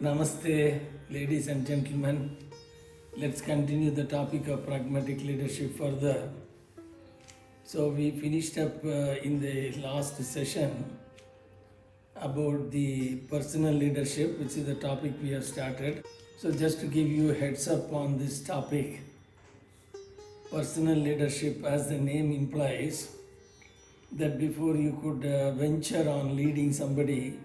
Namaste, ladies and gentlemen. Let's continue the topic of pragmatic leadership further. So, we finished up in the last session about the personal leadership, which is the topic we have started. So, just to give you a heads up on this topic, personal leadership, as the name implies, that before you could venture on leading somebody,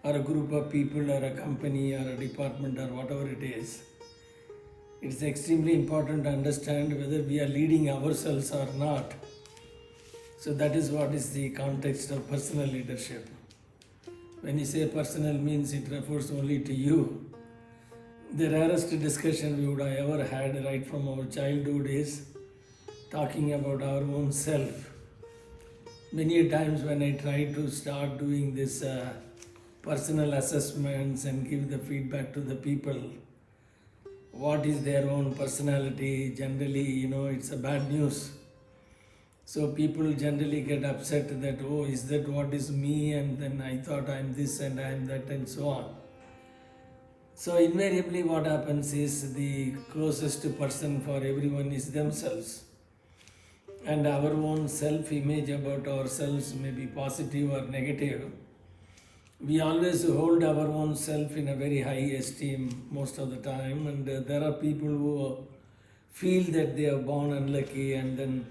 or a group of people or a company or a department or whatever it is, it's extremely important to understand whether we are leading ourselves or not. So that is what is the context of personal leadership. When you say personal means it refers only to you. The rarest discussion we would have ever had right from our childhood is talking about our own self. Many times when I try to start doing this personal assessments and give the feedback to the people, what is their own personality, generally, it's a bad news. So people generally get upset that, oh, is that what is me, and then I thought I'm this and I'm that and so on. So invariably what happens is the closest person for everyone is themselves. And our own self-image about ourselves may be positive or negative. We always hold our own self in a very high esteem most of the time, and there are people who feel that they are born unlucky and then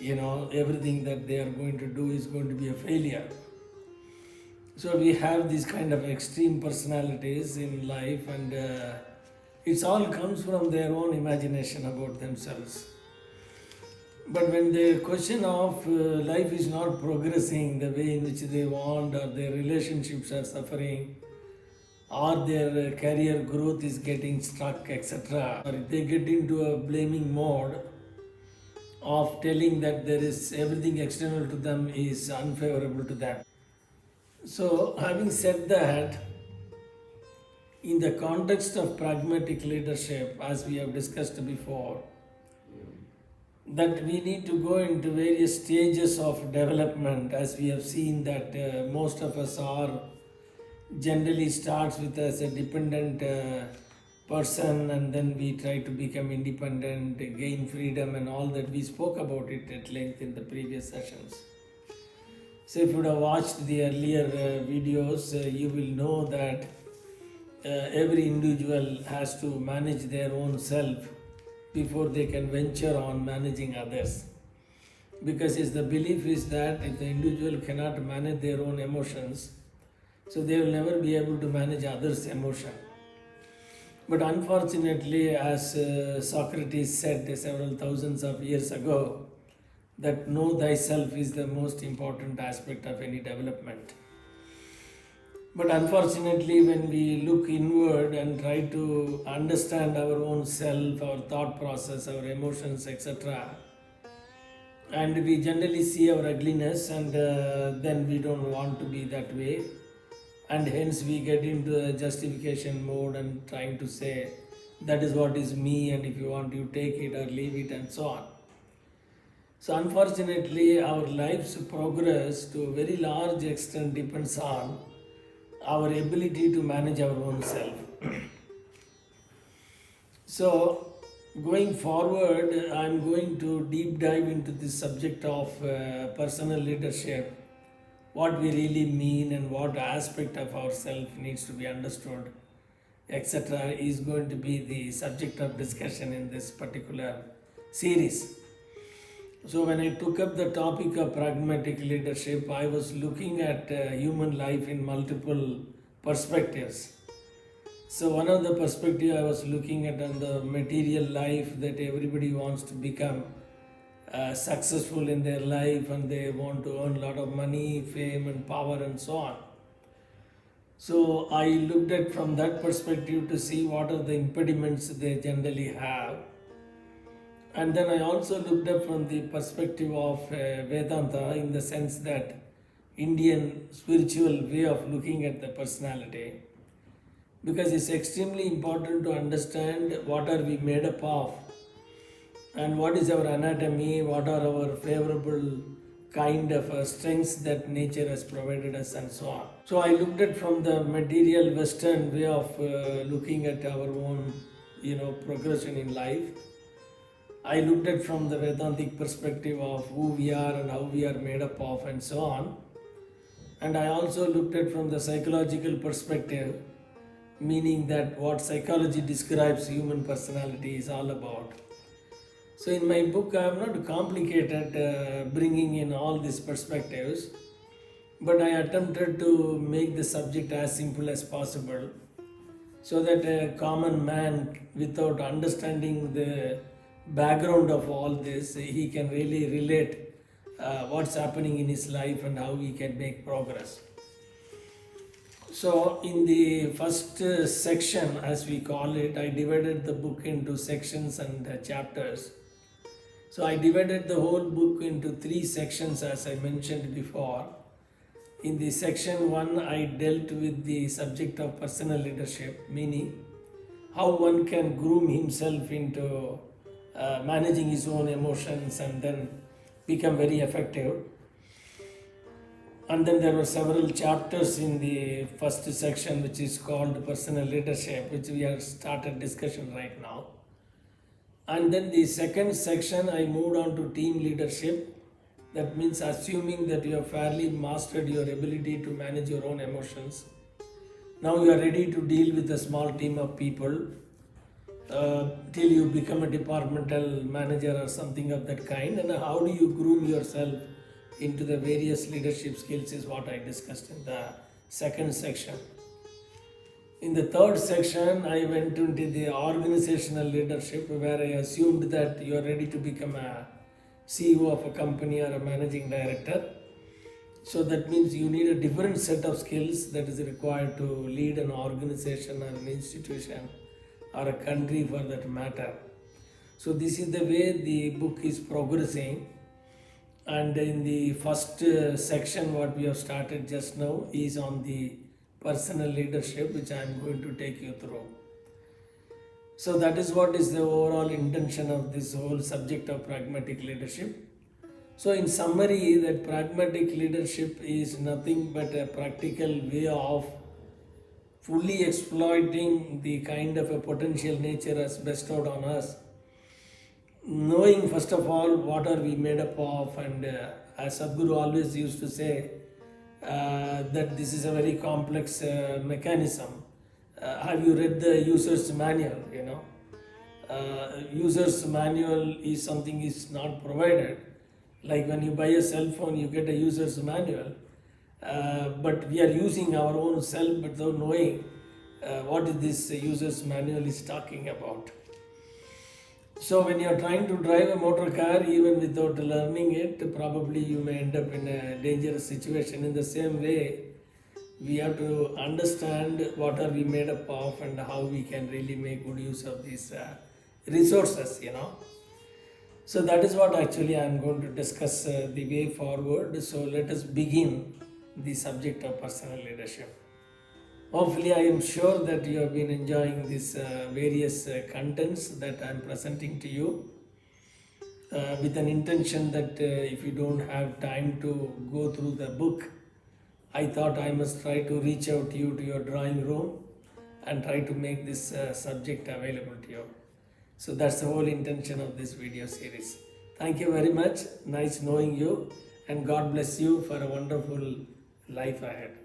everything that they are going to do is going to be a failure. So we have these kind of extreme personalities in life, and it all comes from their own imagination about themselves. But when the question of life is not progressing the way in which they want, or their relationships are suffering, or their career growth is getting stuck, etc., or if they get into a blaming mode of telling that there is everything external to them is unfavorable to them. So, having said that, in the context of pragmatic leadership, as we have discussed before, that we need to go into various stages of development, as we have seen that most of us are generally starts with as a dependent person, and then we try to become independent, gain freedom, and all that. We spoke about it at length in the previous sessions. So if you would have watched the earlier videos, you will know that every individual has to manage their own self before they can venture on managing others. Because the belief is that if the individual cannot manage their own emotions, so they will never be able to manage others' emotion. But unfortunately, as Socrates said several thousands of years ago, that know thyself is the most important aspect of any development. But unfortunately, when we look inward and try to understand our own self, our thought process, our emotions, etc., and we generally see our ugliness, and then we don't want to be that way, and hence we get into a justification mode and trying to say that is what is me, and if you want, you take it or leave it, and so on. So unfortunately, our life's progress to a very large extent depends on our ability to manage our own self. So, going forward, I'm going to deep dive into this subject of personal leadership, what we really mean and what aspect of ourself needs to be understood, etc., is going to be the subject of discussion in this particular series. So when I took up the topic of pragmatic leadership, I was looking at human life in multiple perspectives. So one of the perspectives I was looking at on the material life, that everybody wants to become successful in their life, and they want to earn a lot of money, fame and power and so on. So I looked at from that perspective to see what are the impediments they generally have. And then I also looked up from the perspective of Vedanta, in the sense that Indian spiritual way of looking at the personality, because it's extremely important to understand what are we made up of, and what is our anatomy, what are our favorable kind of strengths that nature has provided us, and so on. So I looked at from the material Western way of looking at our own, progression in life. I looked at from the Vedantic perspective of who we are and how we are made up of and so on. And I also looked at from the psychological perspective, meaning that what psychology describes human personality is all about. So in my book, I am not complicated bringing in all these perspectives, but I attempted to make the subject as simple as possible so that a common man, without understanding the background of all this, he can really relate what's happening in his life and how he can make progress. So in the first section, as we call it, I divided the book into sections and chapters. So I divided the whole book into 3 sections, as I mentioned before. In the section 1, I dealt with the subject of personal leadership, meaning how one can groom himself into managing his own emotions and then become very effective. And then there were several chapters in the first section, which is called personal leadership, which we have started discussion right now. And then the second section, I moved on to team leadership. That means assuming that you have fairly mastered your ability to manage your own emotions. Now you are ready to deal with a small team of people till you become a departmental manager or something of that kind. And how do you groom yourself into the various leadership skills is what I discussed in the second section. In the third section, I went into the organizational leadership, where I assumed that you are ready to become a CEO of a company or a managing director. So that means you need a different set of skills that is required to lead an organization or an institution or a country for that matter. So this is the way the book is progressing. And in the first section, what we have started just now is on the personal leadership, which I am going to take you through. So that is what is the overall intention of this whole subject of pragmatic leadership. So in summary, that pragmatic leadership is nothing but a practical way of fully exploiting the kind of a potential nature as bestowed on us. Knowing first of all what are we made up of, and as Sadhguru always used to say, that this is a very complex mechanism. Have you read the user's manual? User's manual is something is not provided. Like when you buy a cell phone, you get a user's manual, but we are using our own self without knowing what this user's manual is talking about. So when you are trying to drive a motor car, even without learning it, probably you may end up in a dangerous situation. In the same way, we have to understand what are we made up of and how we can really make good use of these resources, So that is what actually I am going to discuss the way forward. So let us begin the subject of personal leadership. Hopefully, I am sure that you have been enjoying these various contents that I am presenting to you with an intention that if you don't have time to go through the book, I thought I must try to reach out to you to your drawing room and try to make this subject available to you. So that's the whole intention of this video series. Thank you very much. Nice knowing you, and God bless you for a wonderful life ahead.